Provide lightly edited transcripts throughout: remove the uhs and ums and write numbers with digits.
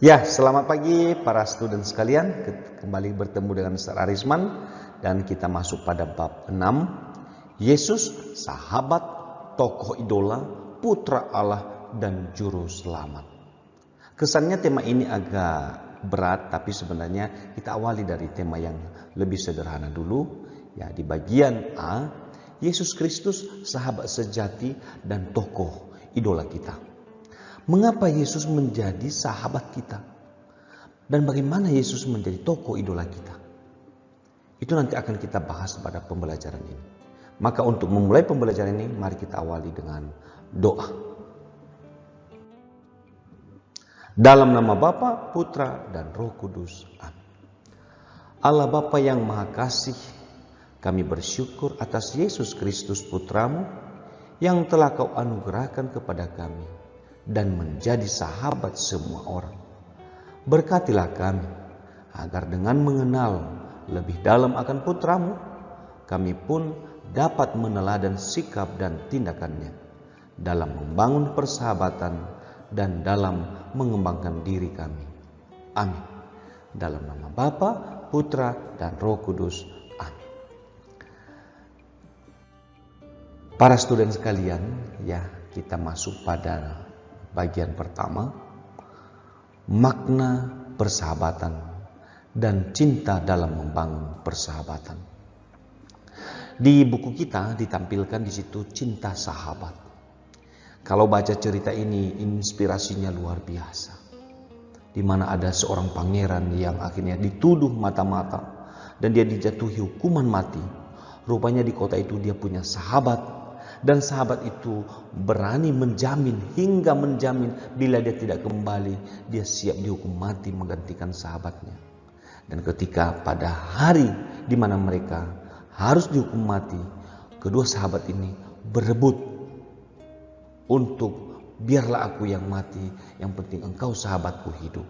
Ya, selamat pagi para student sekalian. Kembali bertemu dengan Mr. Arisman dan kita masuk pada bab 6. Yesus, sahabat, tokoh idola, putra Allah dan juru selamat. Kesannya tema ini agak berat, tapi sebenarnya kita awali dari tema yang lebih sederhana dulu. Ya, di bagian A, Yesus Kristus, sahabat sejati dan tokoh idola kita. Mengapa Yesus menjadi sahabat kita? Dan bagaimana Yesus menjadi tokoh idola kita? Itu nanti akan kita bahas pada pembelajaran ini. Maka untuk memulai pembelajaran ini, mari kita awali dengan doa. Dalam nama Bapa, Putra, dan Roh Kudus. Amin. Allah Bapa yang Maha Kasih, kami bersyukur atas Yesus Kristus Putramu yang telah Kau anugerahkan kepada kami dan menjadi sahabat semua orang. Berkatilah kami agar dengan mengenal lebih dalam akan putramu, kami pun dapat meneladan sikap dan tindakannya dalam membangun persahabatan dan dalam mengembangkan diri kami. Amin. Dalam nama Bapa, Putra, dan Roh Kudus. Amin. Para student sekalian, ya, kita masuk pada bagian pertama, makna persahabatan dan cinta dalam membangun persahabatan. Di buku kita ditampilkan di situ cinta sahabat. Kalau baca cerita ini, inspirasinya luar biasa. Di mana ada seorang pangeran yang akhirnya dituduh mata-mata dan dia dijatuhi hukuman mati. Rupanya di kota itu dia punya sahabat. Dan sahabat itu berani menjamin bila dia tidak kembali, dia siap dihukum mati menggantikan sahabatnya. Dan ketika pada hari di mana mereka harus dihukum mati, kedua sahabat ini berebut untuk biarlah aku yang mati, yang penting engkau sahabatku hidup.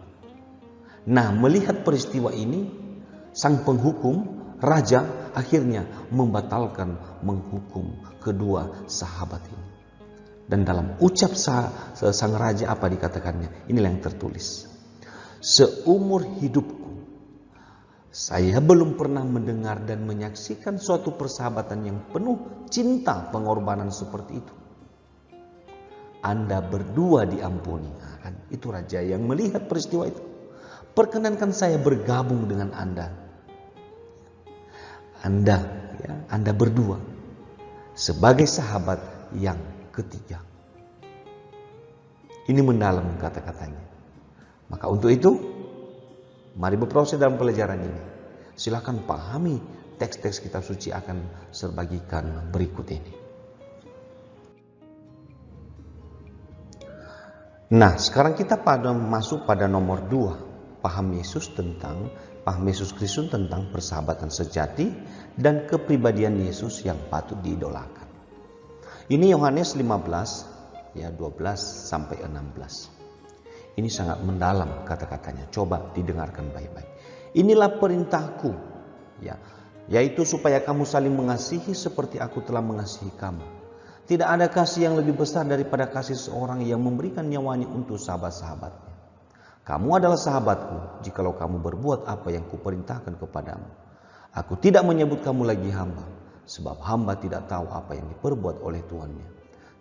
Nah, melihat peristiwa ini, sang penghukum raja akhirnya membatalkan menghukum kedua sahabat ini. Dan dalam ucap sang raja apa dikatakannya? Inilah yang tertulis. Seumur hidupku, saya belum pernah mendengar dan menyaksikan suatu persahabatan yang penuh cinta pengorbanan seperti itu. Anda berdua diampuni. Nah, kan? Itu raja yang melihat peristiwa itu. Perkenankan saya bergabung dengan Anda. Anda berdua sebagai sahabat yang ketiga. Ini mendalam kata-katanya. Maka untuk itu, mari berproses dalam pelajaran ini. Silakan pahami teks-teks kitab suci akan serbagikan berikut ini. Nah, sekarang kita masuk pada nomor 2. Paham Yesus Kristus tentang persahabatan sejati dan kepribadian Yesus yang patut diidolakan. Ini Yohanes 15 ya 12 sampai 16. Ini sangat mendalam kata-katanya. Coba didengarkan baik-baik. Inilah perintahku, ya, yaitu supaya kamu saling mengasihi seperti aku telah mengasihi kamu. Tidak ada kasih yang lebih besar daripada kasih seorang yang memberikan nyawanya untuk sahabat-sahabatnya. Kamu adalah sahabatku jikalau kamu berbuat apa yang kuperintahkan kepadamu. Aku tidak menyebut kamu lagi hamba, sebab hamba tidak tahu apa yang diperbuat oleh tuannya.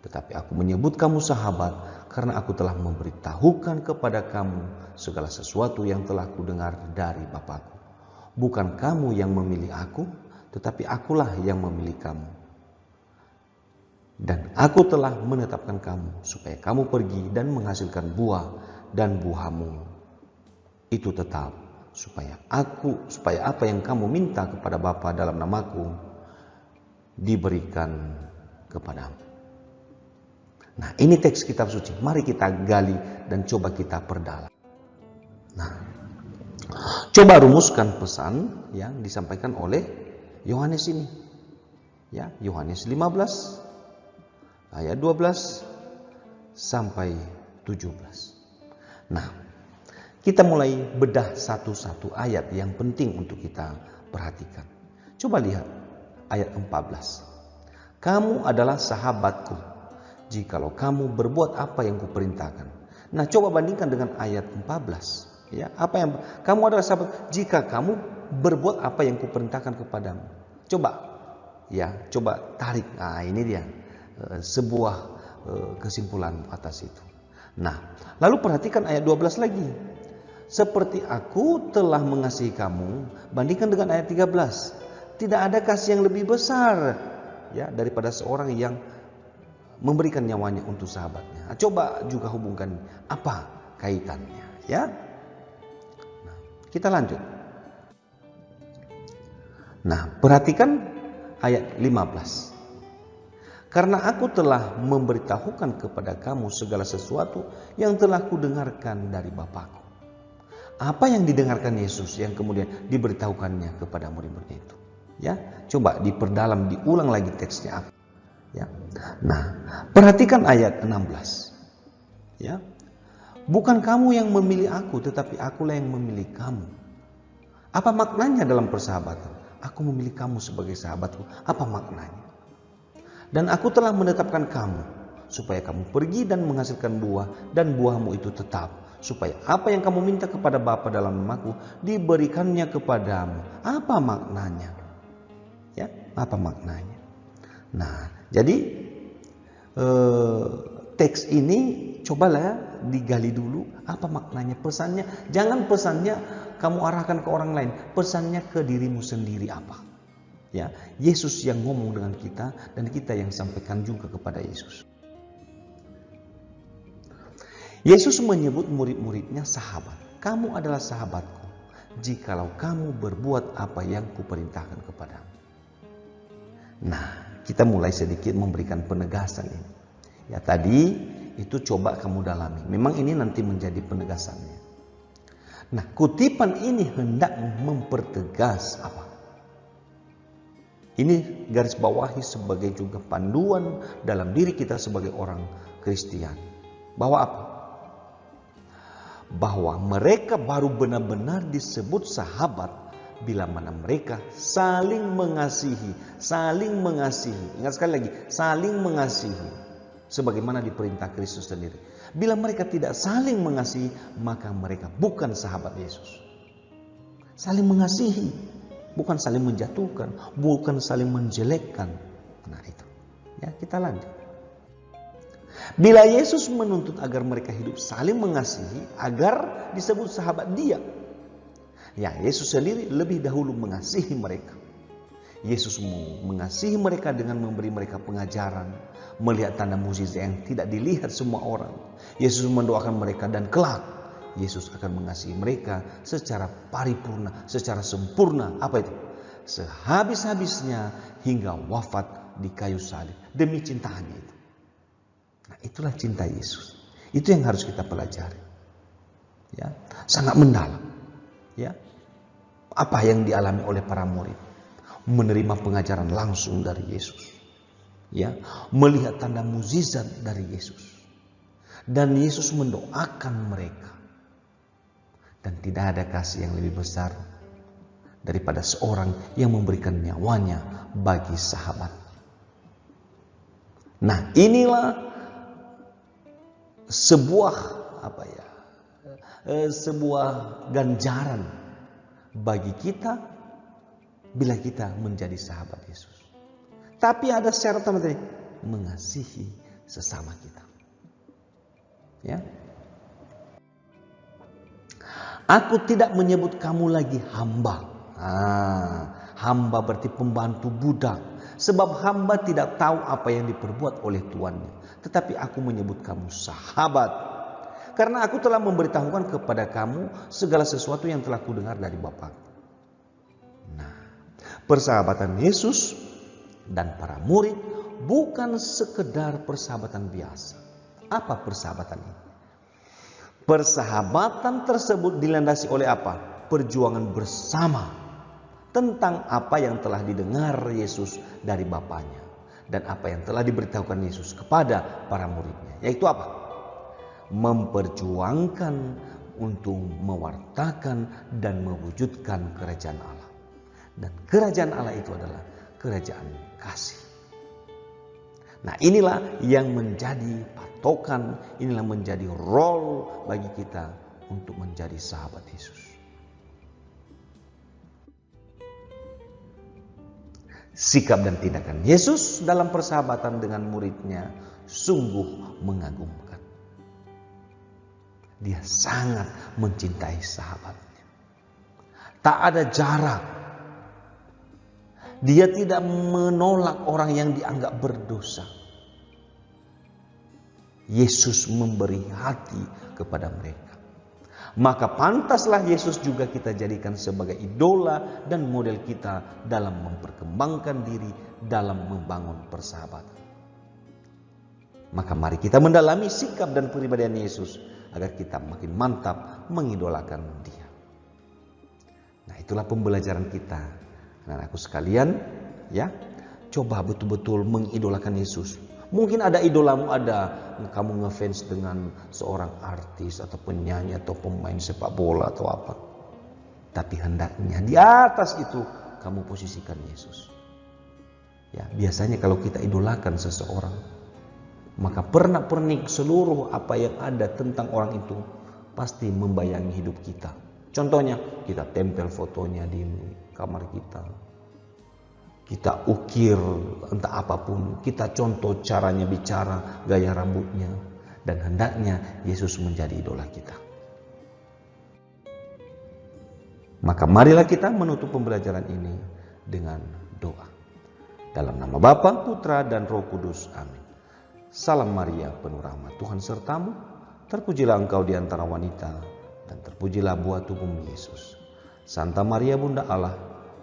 Tetapi aku menyebut kamu sahabat, karena aku telah memberitahukan kepada kamu segala sesuatu yang telah kudengar dari Bapakku. Bukan kamu yang memilih aku, tetapi akulah yang memilih kamu. Dan aku telah menetapkan kamu, supaya kamu pergi dan menghasilkan buah, dan buahmu itu tetap, supaya apa yang kamu minta kepada Bapa dalam namaku diberikan kepadamu. Nah, ini teks kitab suci. Mari kita gali dan coba kita perdalam. Nah, coba rumuskan pesan yang disampaikan oleh Yohanes ini. Ya, Yohanes 15 ayat 12 sampai 17. Nah, kita mulai bedah satu-satu ayat yang penting untuk kita perhatikan. Coba lihat ayat 14. Kamu adalah sahabatku jikalau kamu berbuat apa yang kuperintahkan. Nah, coba bandingkan dengan ayat 14. Ya, apa yang kamu adalah sahabat jika kamu berbuat apa yang kuperintahkan kepadamu. Coba tarik. Nah, ini dia sebuah kesimpulan atas itu. Nah, lalu perhatikan ayat 12 lagi. Seperti aku telah mengasihi kamu, bandingkan dengan ayat 13. Tidak ada kasih yang lebih besar ya daripada seorang yang memberikan nyawanya untuk sahabatnya. Nah, coba juga hubungkan apa kaitannya, ya. Nah, kita lanjut. Nah, perhatikan ayat 15. Karena aku telah memberitahukan kepada kamu segala sesuatu yang telah kudengarkan dari Bapakku. Apa yang didengarkan Yesus yang kemudian diberitahukannya kepada murid-muridnya itu? Ya, coba diperdalam, diulang lagi teksnya apa? Ya. Nah, perhatikan ayat 16. Ya. Bukan kamu yang memilih aku, tetapi akulah yang memilih kamu. Apa maknanya dalam persahabatan? Aku memilih kamu sebagai sahabatku. Apa maknanya? Dan aku telah menetapkan kamu supaya kamu pergi dan menghasilkan buah dan buahmu itu tetap, supaya apa yang kamu minta kepada Bapa dalam namaku diberikannya kepadamu. Apa maknanya? Ya, apa maknanya? Nah, jadi teks ini cobalah digali dulu apa maknanya, pesannya. Jangan pesannya kamu arahkan ke orang lain, pesannya ke dirimu sendiri apa. Ya, Yesus yang ngomong dengan kita dan kita yang sampaikan juga kepada Yesus. Yesus menyebut murid-muridnya sahabat. Kamu adalah sahabatku jikalau kamu berbuat apa yang kuperintahkan kepadamu. Nah, kita mulai sedikit memberikan penegasan ini. Ya, tadi itu coba kamu dalami. Memang ini nanti menjadi penegasannya. Nah, kutipan ini hendak mempertegas apa? Ini garis bawahi sebagai juga panduan dalam diri kita sebagai orang Kristen. Bahwa apa? Bahwa mereka baru benar-benar disebut sahabat bila mana mereka saling mengasihi. Saling mengasihi. Ingat sekali lagi, saling mengasihi. Sebagaimana diperintah Kristus sendiri. Bila mereka tidak saling mengasihi, maka mereka bukan sahabat Yesus. Saling mengasihi. Bukan saling menjatuhkan, bukan saling menjelekkan. Nah itu. Ya, kita lanjut. Bila Yesus menuntut agar mereka hidup saling mengasihi, agar disebut sahabat Dia. Ya, Yesus sendiri lebih dahulu mengasihi mereka. Yesus mengasihi mereka dengan memberi mereka pengajaran, melihat tanda mukjizat yang tidak dilihat semua orang. Yesus mendoakan mereka dan kelak Yesus akan mengasihi mereka secara paripurna, secara sempurna. Apa itu? Sehabis-habisnya hingga wafat di kayu salib. Demi cintanya itu. Nah, itulah cinta Yesus. Itu yang harus kita pelajari. Ya, sangat mendalam. Ya. Apa yang dialami oleh para murid? Menerima pengajaran langsung dari Yesus. Ya, melihat tanda mukjizat dari Yesus. Dan Yesus mendoakan mereka. Dan tidak ada kasih yang lebih besar daripada seorang yang memberikan nyawanya bagi sahabat. Nah, inilah sebuah sebuah ganjaran bagi kita bila kita menjadi sahabat Yesus. Tapi ada syarat tadi, mengasihi sesama kita. Ya. Aku tidak menyebut kamu lagi hamba. Hamba berarti pembantu budak. Sebab hamba tidak tahu apa yang diperbuat oleh tuannya. Tetapi aku menyebut kamu sahabat. Karena aku telah memberitahukan kepada kamu segala sesuatu yang telah kudengar dari Bapa. Nah, persahabatan Yesus dan para murid bukan sekedar persahabatan biasa. Apa persahabatan ini? Persahabatan tersebut dilandasi oleh apa? Perjuangan bersama tentang apa yang telah didengar Yesus dari Bapaknya dan apa yang telah diberitahukan Yesus kepada para muridnya. Yaitu apa? Memperjuangkan untuk mewartakan dan mewujudkan kerajaan Allah. Dan kerajaan Allah itu adalah kerajaan kasih. Nah, inilah yang menjadi patokan, inilah menjadi role bagi kita untuk menjadi sahabat Yesus. Sikap dan tindakan Yesus dalam persahabatan dengan muridnya sungguh mengagumkan. Dia sangat mencintai sahabatnya. Tak ada jarak. Dia tidak menolak orang yang dianggap berdosa. Yesus memberi hati kepada mereka. Maka pantaslah Yesus juga kita jadikan sebagai idola dan model kita dalam memperkembangkan diri dalam membangun persahabatan. Maka mari kita mendalami sikap dan kepribadian Yesus agar kita makin mantap mengidolakan Dia. Nah, itulah pembelajaran kita. Anak-anakku sekalian, ya, coba betul-betul mengidolakan Yesus. Mungkin ada idolamu, ada kamu ngefans dengan seorang artis atau penyanyi atau pemain sepak bola atau apa. Tapi hendaknya di atas itu kamu posisikan Yesus. Ya, biasanya kalau kita idolakan seseorang, maka pernak-pernik seluruh apa yang ada tentang orang itu pasti membayangi hidup kita. Contohnya, kita tempel fotonya di kamar kita. Kita ukir entah apapun, kita contoh caranya bicara, gaya rambutnya. Dan hendaknya Yesus menjadi idola kita. Maka marilah kita menutup pembelajaran ini dengan doa. Dalam nama Bapa, Putra, dan Roh Kudus. Amin. Salam Maria, penuh rahmat Tuhan sertamu. Terpujilah engkau di antara wanita, dan terpujilah buah tubuhmu Yesus. Santa Maria Bunda Allah,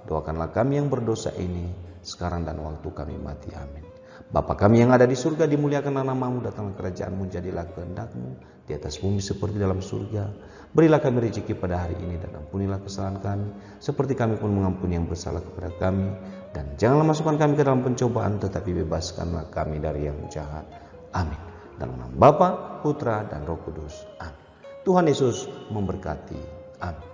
doakanlah kami yang berdosa ini, sekarang dan waktu kami mati. Amin. Bapa kami yang ada di surga, dimuliakanlah namamu, datanglah kerajaanmu, jadilah kehendakmu di atas bumi seperti dalam surga. Berilah kami rezeki pada hari ini, dan ampunilah kesalahan kami, seperti kami pun mengampuni yang bersalah kepada kami. Dan janganlah masukkan kami ke dalam pencobaan, tetapi bebaskanlah kami dari yang jahat. Amin. Dalam nama Bapa, Putra, dan Roh Kudus. Amin. Tuhan Yesus memberkati. Amin.